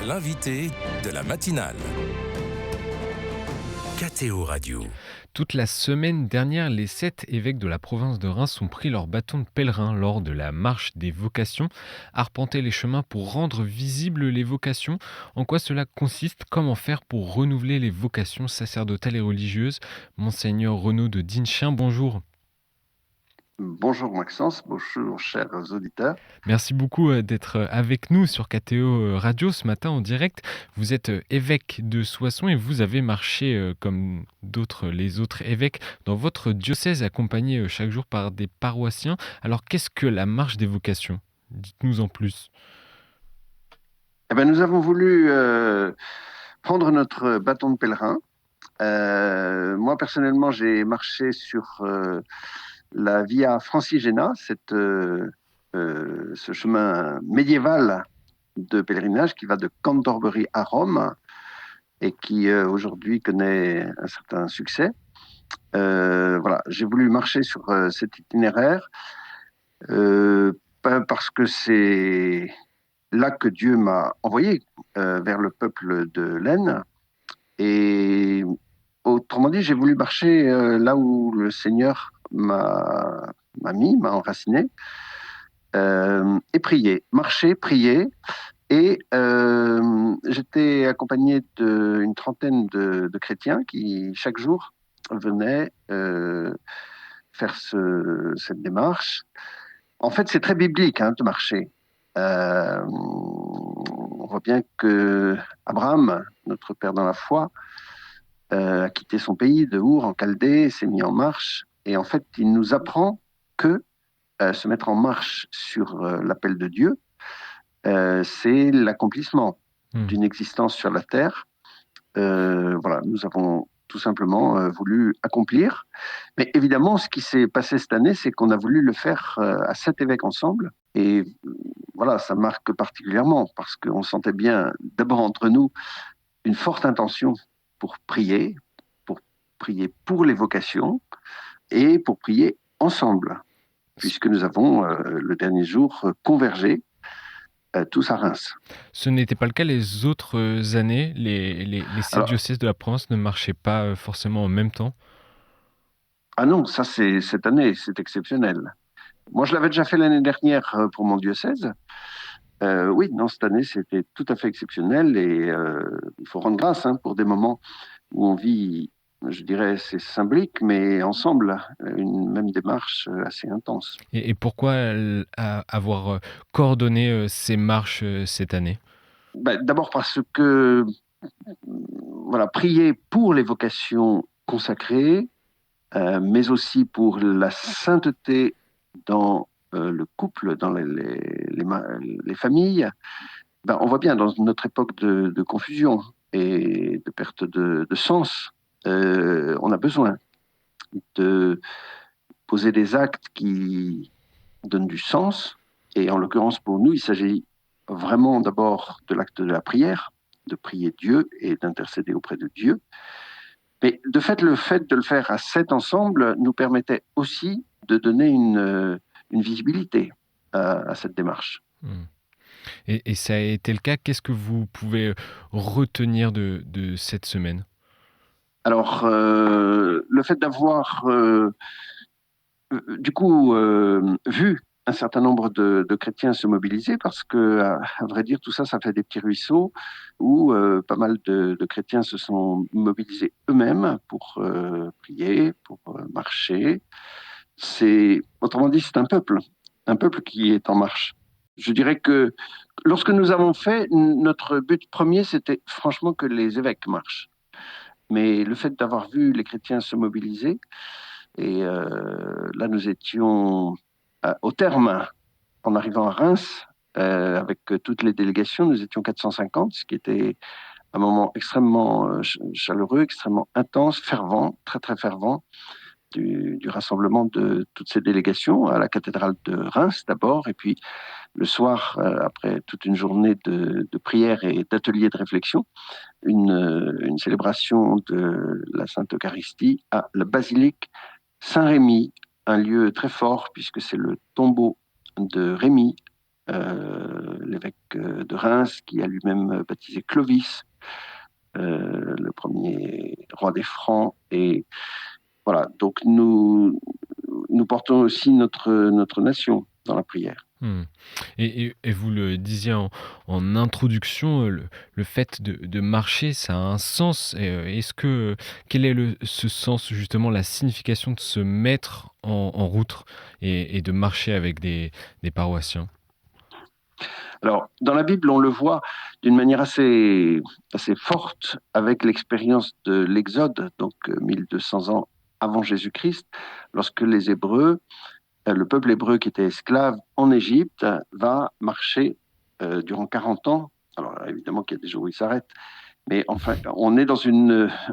L'invité de la matinale. KTO Radio. Toute la semaine dernière, les 7 évêques de la province de Reims ont pris leur bâton de pèlerin lors de la marche des vocations, arpenter les chemins pour rendre visibles les vocations. En quoi cela consiste? Comment faire pour renouveler les vocations sacerdotales et religieuses? Monseigneur Renaud de Dinchien, bonjour. Bonjour Maxence, bonjour chers auditeurs. Merci beaucoup d'être avec nous sur KTO Radio ce matin en direct. Vous êtes évêque de Soissons et vous avez marché comme les autres évêques dans votre diocèse accompagné chaque jour par des paroissiens. Alors qu'est-ce que la marche des vocations? Dites-nous en plus. Nous avons voulu prendre notre bâton de pèlerin. Moi personnellement j'ai marché sur la Via Francigena, ce chemin médiéval de pèlerinage qui va de Cantorbéry à Rome et qui aujourd'hui connaît un certain succès. Voilà, j'ai voulu marcher sur cet itinéraire parce que c'est là que Dieu m'a envoyé vers le peuple de l'Aisne. Et autrement dit, j'ai voulu marcher là où le Seigneur m'a enraciné, et prier, marcher, prier. Et j'étais accompagné d'une trentaine de chrétiens qui, chaque jour, venaient faire cette démarche. En fait, c'est très biblique de marcher. On voit bien que Abraham, notre père dans la foi, a quitté son pays de Our en Chaldée, s'est mis en marche. Et en fait, il nous apprend que se mettre en marche sur l'appel de Dieu, c'est l'accomplissement d'une existence sur la terre. Voilà, nous avons tout simplement voulu accomplir. Mais évidemment, ce qui s'est passé cette année, c'est qu'on a voulu le faire à 7 évêques ensemble. Et voilà, ça marque particulièrement parce qu'on sentait bien, d'abord entre nous, une forte intention pour prier pour les vocations et pour prier ensemble, puisque nous avons le dernier jour convergé tous à Reims. Ce n'était pas le cas les autres années. Les 7 diocèses de la province ne marchaient pas forcément en même temps. Ah non, ça c'est cette année, c'est exceptionnel. Moi, je l'avais déjà fait l'année dernière pour mon diocèse. Oui, non, cette année, c'était tout à fait exceptionnel et il faut rendre grâce pour des moments où on vit, je dirais, c'est symbolique, mais ensemble, une même démarche assez intense. Et pourquoi avoir coordonné ces marches cette année? D'abord parce que, voilà, prier pour les vocations consacrées, mais aussi pour la sainteté dans le couple, dans les familles. On voit bien dans notre époque de confusion et de perte de sens, on a besoin de poser des actes qui donnent du sens. Et en l'occurrence, pour nous, il s'agit vraiment d'abord de l'acte de la prière, de prier Dieu et d'intercéder auprès de Dieu. Mais le fait de le faire à 7 ensemble nous permettait aussi de donner une visibilité à cette démarche. Et ça a été le cas. Qu'est-ce que vous pouvez retenir de cette semaine? Alors, le fait d'avoir vu un certain nombre de chrétiens se mobiliser, parce que, à vrai dire, tout ça, ça fait des petits ruisseaux où pas mal de chrétiens se sont mobilisés eux-mêmes pour prier, pour marcher. Autrement dit, c'est un peuple qui est en marche. Je dirais que lorsque nous avons fait, notre but premier, c'était franchement que les évêques marchent. Mais le fait d'avoir vu les chrétiens se mobiliser, et là, nous étions au terme, en arrivant à Reims, avec toutes les délégations, nous étions 450, ce qui était un moment extrêmement chaleureux, extrêmement intense, fervent, très très fervent, du rassemblement de toutes ces délégations à la cathédrale de Reims d'abord, et puis le soir, après toute une journée de prière et d'ateliers de réflexion, une célébration de la Sainte Eucharistie à la basilique Saint-Rémy, un lieu très fort puisque c'est le tombeau de Rémy, l'évêque de Reims, qui a lui-même baptisé Clovis, le premier roi des Francs. Et voilà, donc nous portons aussi notre nation dans la prière. Mmh. Et vous le disiez en introduction, le fait de marcher, ça a un sens. Est-ce que quel est ce sens, justement, la signification de se mettre en route et de marcher avec des paroissiens? Alors, dans la Bible, on le voit d'une manière assez forte avec l'expérience de l'Exode, donc 1200 ans avant Jésus-Christ, lorsque les Hébreux, le peuple hébreu qui était esclave en Égypte, va marcher durant 40 ans. Alors, évidemment qu'il y a des jours où il s'arrête, mais enfin, on est dans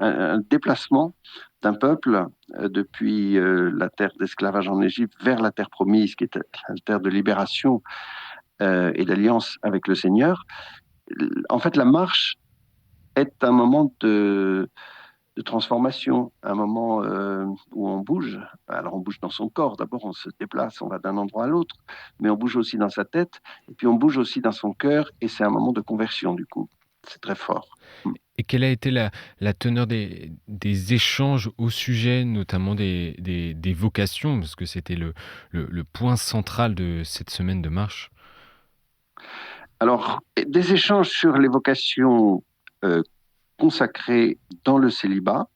un déplacement d'un peuple depuis la terre d'esclavage en Égypte vers la terre promise, qui était la terre de libération et d'alliance avec le Seigneur. En fait, la marche est un moment de transformation, un moment où on bouge. Alors on bouge dans son corps, d'abord on se déplace, on va d'un endroit à l'autre, mais on bouge aussi dans sa tête, et puis on bouge aussi dans son cœur, et c'est un moment de conversion du coup. C'est très fort. Et quelle a été la teneur des échanges au sujet, notamment des vocations? Parce que c'était le point central de cette semaine de marche. Alors, des échanges sur les vocations euh, consacrées dans le célibat.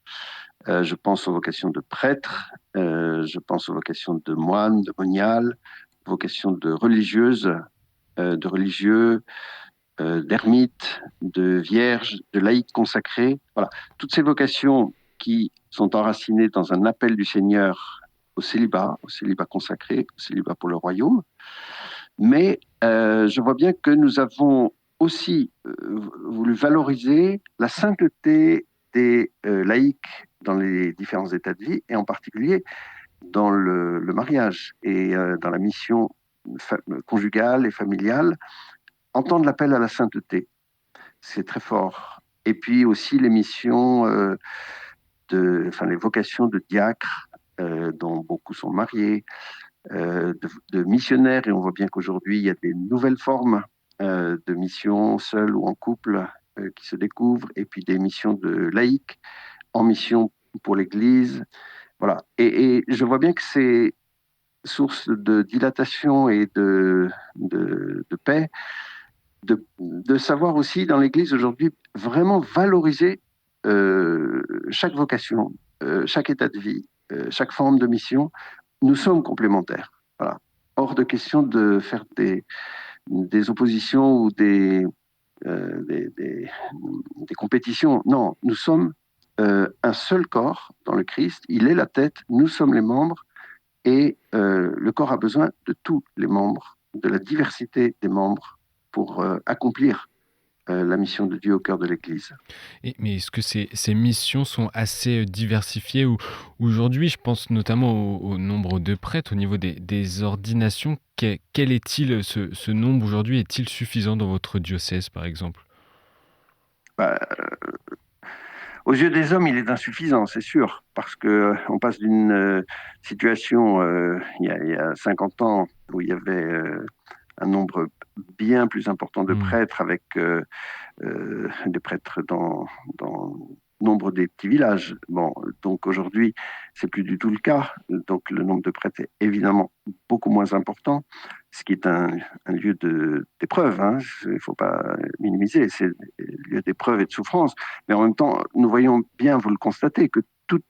Je pense aux vocations de prêtre, je pense aux vocations de moine, de monial, vocations de religieuses, de religieux, d'ermites, de vierges, de laïcs consacrés. Voilà, toutes ces vocations qui sont enracinées dans un appel du Seigneur au célibat consacré, au célibat pour le royaume. Mais je vois bien que nous avons aussi voulu valoriser la sainteté des laïcs dans les différents états de vie, et en particulier dans le mariage et dans la mission conjugale et familiale, entendre l'appel à la sainteté. C'est très fort. Et puis aussi les missions, les vocations de diacres, dont beaucoup sont mariés, de missionnaires, et on voit bien qu'aujourd'hui, il y a des nouvelles formes de missions, seules ou en couple, qui se découvrent, et puis des missions de laïcs en mission pour l'Église. Voilà. Et je vois bien que c'est source de dilatation et de paix, de savoir aussi dans l'Église aujourd'hui vraiment valoriser chaque vocation, chaque état de vie, chaque forme de mission. Nous sommes complémentaires. Voilà. Hors de question de faire des oppositions ou des compétitions. Non, nous sommes un seul corps dans le Christ. Il est la tête, nous sommes les membres, et le corps a besoin de tous les membres, de la diversité des membres pour accomplir la mission de Dieu au cœur de l'Église. Mais est-ce que ces missions sont assez diversifiées ou aujourd'hui, je pense notamment au nombre de prêtres, au niveau des ordinations, quel est-il ce nombre aujourd'hui? Est-il suffisant dans votre diocèse, par exemple? Bah, aux yeux des hommes, il est insuffisant, c'est sûr, parce que on passe d'une situation il y a 50 ans où il y avait un nombre bien plus important de Mmh. prêtres, avec des prêtres dans nombre des petits villages. Bon, donc aujourd'hui, c'est plus du tout le cas. Donc le nombre de prêtres est évidemment beaucoup moins important, ce qui est un lieu d'épreuve. Hein. Il ne faut pas minimiser, c'est un lieu d'épreuve et de souffrance. Mais en même temps, nous voyons bien, vous le constatez, que toute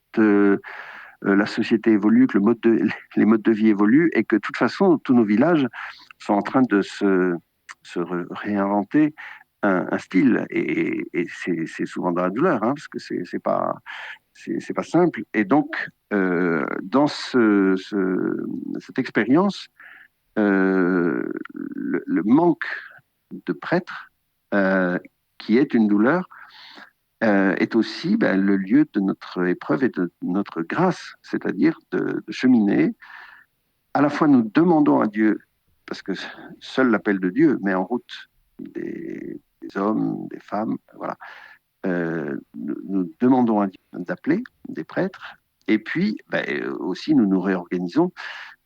la société évolue, que les modes de vie évoluent, et que de toute façon, tous nos villages sont en train de se réinventer un style, et c'est souvent dans la douleur, hein, parce que c'est pas simple. Et donc, dans cette expérience, le manque de prêtres, qui est une douleur, est aussi le lieu de notre épreuve et de notre grâce, c'est-à-dire de cheminer. À la fois, nous demandons à Dieu, parce que seul l'appel de Dieu met en route des hommes, des femmes, voilà. Nous demandons à Dieu d'appeler des prêtres, et puis nous nous réorganisons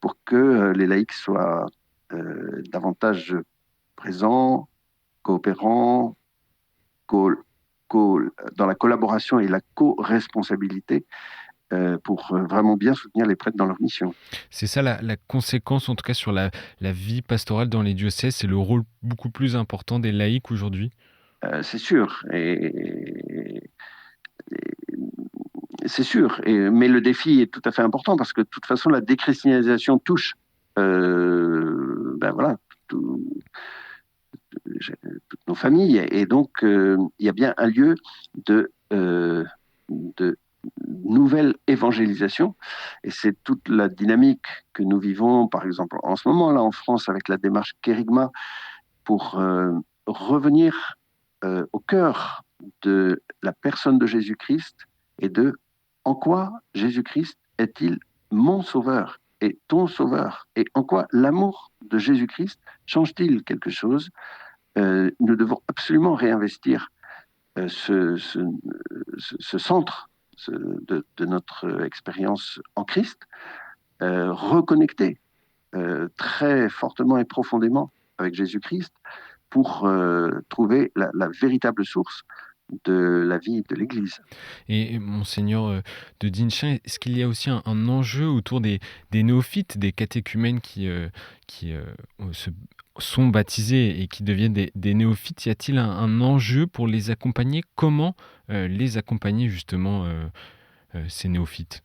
pour que les laïcs soient davantage présents, coopérants, co- dans la collaboration et la co-responsabilité pour vraiment bien soutenir les prêtres dans leur mission. C'est ça la conséquence, en tout cas, sur la vie pastorale dans les diocèses, c'est le rôle beaucoup plus important des laïcs aujourd'hui. C'est sûr. C'est sûr. Mais le défi est tout à fait important parce que de toute façon, la déchristianisation touche voilà, tout- toutes nos familles. Et donc, il y a bien un lieu de nouvelle évangélisation. Et c'est toute la dynamique que nous vivons, par exemple, en ce moment, là, en France, avec la démarche Kérigma, pour revenir au cœur de la personne de Jésus-Christ et de en quoi Jésus-Christ est-il mon sauveur et ton sauveur, et en quoi l'amour de Jésus-Christ change-t-il quelque chose. Nous devons absolument réinvestir ce centre de notre expérience en Christ, reconnecter très fortement et profondément avec Jésus-Christ pour trouver la véritable source de la vie de l'Église. Et monseigneur de Dinchin, est-ce qu'il y a aussi un enjeu autour des néophytes, des catéchumènes qui sont baptisés et qui deviennent des néophytes? Y a-t-il un enjeu pour les accompagner? Comment les accompagner justement ces néophytes?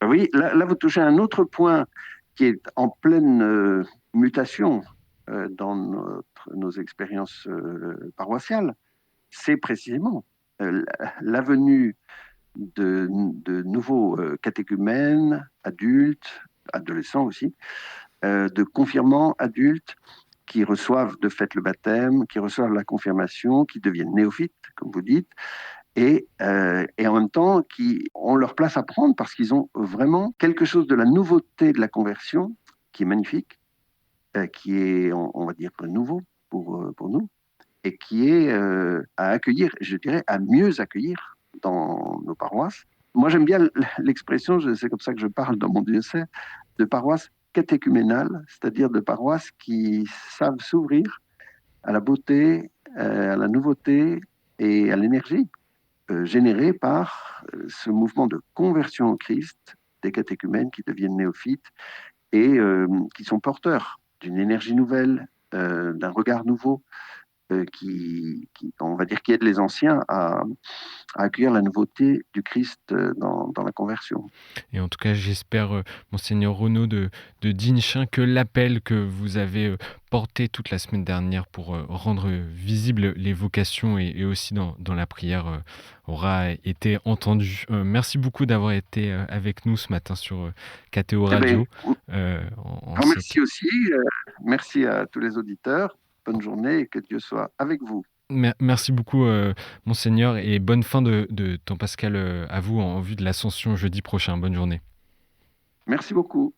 Oui, là, vous touchez à un autre point qui est en pleine mutation dans nos expériences paroissiales. C'est précisément la venue de nouveaux catéchumènes, adultes, adolescents aussi, de confirmants adultes qui reçoivent de fait le baptême, qui reçoivent la confirmation, qui deviennent néophytes, comme vous dites, et en même temps qui ont leur place à prendre parce qu'ils ont vraiment quelque chose de la nouveauté de la conversion qui est magnifique, qui est, on va dire, nouveau pour nous, et qui est à accueillir, je dirais, à mieux accueillir dans nos paroisses. Moi, j'aime bien l'expression, c'est comme ça que je parle dans mon diocèse, de paroisses catéchuménales, c'est-à-dire de paroisses qui savent s'ouvrir à la beauté, à la nouveauté et à l'énergie générée par ce mouvement de conversion au Christ des catéchumènes qui deviennent néophytes et qui sont porteurs d'une énergie nouvelle, d'un regard nouveau, on va dire, qui aide les anciens à accueillir la nouveauté du Christ dans la conversion. Et en tout cas, j'espère, monseigneur Renaud de Dinchin, que l'appel que vous avez porté toute la semaine dernière pour rendre visibles les vocations et aussi dans la prière aura été entendu. Merci beaucoup d'avoir été avec nous ce matin sur KTO Radio. Merci aussi. Merci à tous les auditeurs. Bonne journée et que Dieu soit avec vous. Merci beaucoup, monseigneur, et bonne fin de temps pascal à vous en vue de l'Ascension jeudi prochain. Bonne journée. Merci beaucoup.